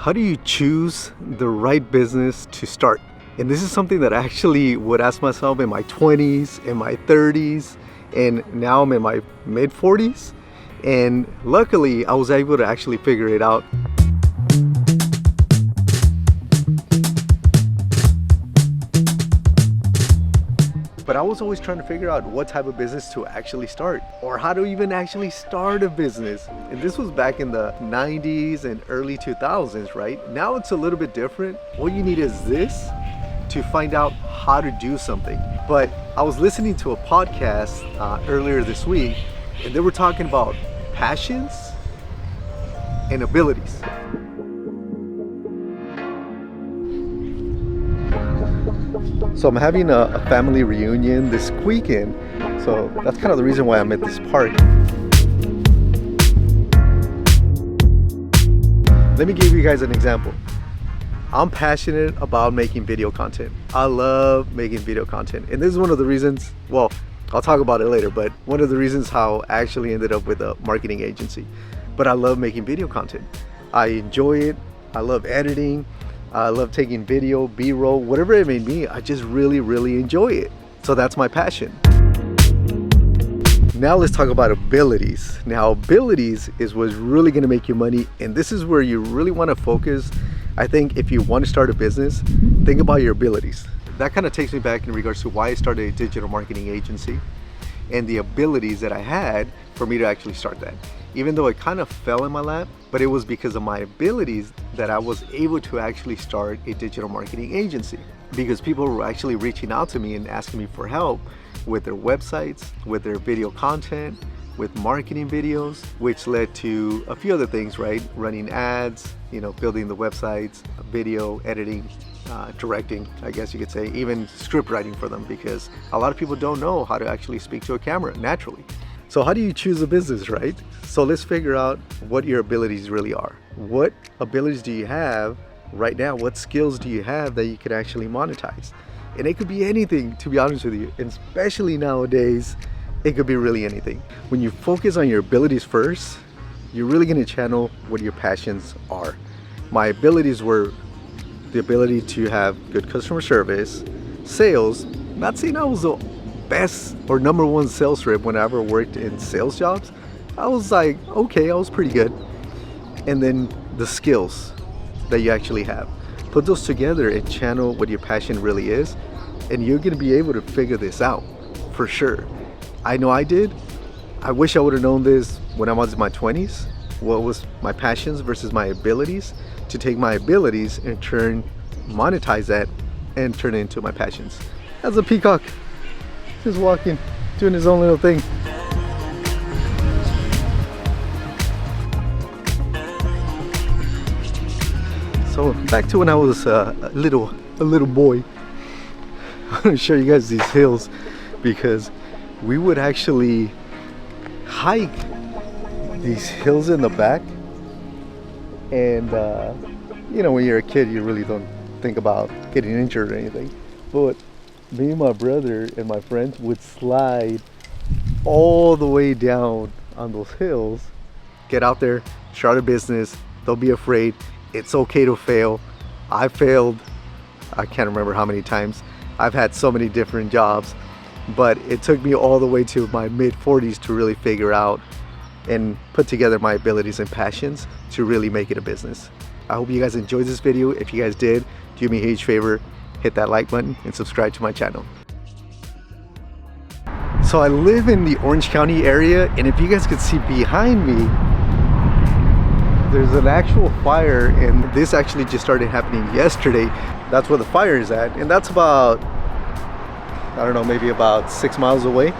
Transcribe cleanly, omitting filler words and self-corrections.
How do you choose the right business to start? And this is something that I actually would ask myself in my 20s, in my 30s, and now I'm in my mid 40s. And luckily, I was able to actually figure it out. But I was always trying to figure out what type of business to actually start, or how to even actually start a business. And this was back in the 90s and early 2000s, right? Now it's a little bit different. All you need is this to find out how to do something. But I was listening to a podcast earlier this week, and they were talking about passions and abilities. So I'm having a family reunion this weekend, so that's kind of the reason why I'm at this park. Let me give you guys an example. I'm passionate about making video content. I love making video content, and this is one of the reasons, well, I'll talk about it later, but one of the reasons how I actually ended up with a marketing agency. But I love making video content. I enjoy it. I love editing. I love taking video, B-roll, whatever it may be. I just really enjoy it. So that's my passion. Now let's talk about abilities. Now abilities is what's really gonna make you money, and this is where you really wanna focus. I think if you want to start a business, think about your abilities. That kind of takes me back in regards to why I started a digital marketing agency and the abilities that I had for me to actually start that. Even though it kind of fell in my lap, but it was because of my abilities that I was able to actually start a digital marketing agency, because people were actually reaching out to me and asking me for help with their websites, with their video content, with marketing videos, which led to a few other things, right? Running ads, building the websites, video editing, directing, I guess you could say, even script writing for them, because a lot of people don't know how to actually speak to a camera naturally. So how do you choose a business, right? So let's figure out what your abilities really are. What abilities do you have right now? What skills do you have that you can actually monetize? And it could be anything, to be honest with you, and especially nowadays, it could be really anything. When you focus on your abilities first, you're really gonna channel what your passions are. My abilities were the ability to have good customer service, sales. Not saying I was the best or number one sales rep when I ever worked in sales jobs. I was like, okay, I was pretty good. And then the skills that you actually have. Put those together and channel what your passion really is, and you're gonna be able to figure this out for sure. I know I did. I wish I would have known this when I was in my 20s. What was my passions versus my abilities, to take my abilities and monetize that and turn it into my passions. That's a peacock, just walking, doing his own little thing. So back to when I was a little boy. I'm gonna show you guys these hills, because we would actually hike these hills in the back, and when you're a kid, you really don't think about getting injured or anything, but me and my brother and my friends would slide all the way down on those hills, get out there, start a business. Don't be afraid. It's okay to fail. I failed, I can't remember how many times. I've had so many different jobs, but it took me all the way to my mid 40s to really figure out and put together my abilities and passions to really make it a business. I hope you guys enjoyed this video. If you guys did, do me a huge favor, hit that like button and subscribe to my channel. So I live in the Orange County area, and if you guys could see behind me, there's an actual fire, and this actually just started happening yesterday. That's where the fire is at, and that's about, I don't know, maybe about 6 miles away.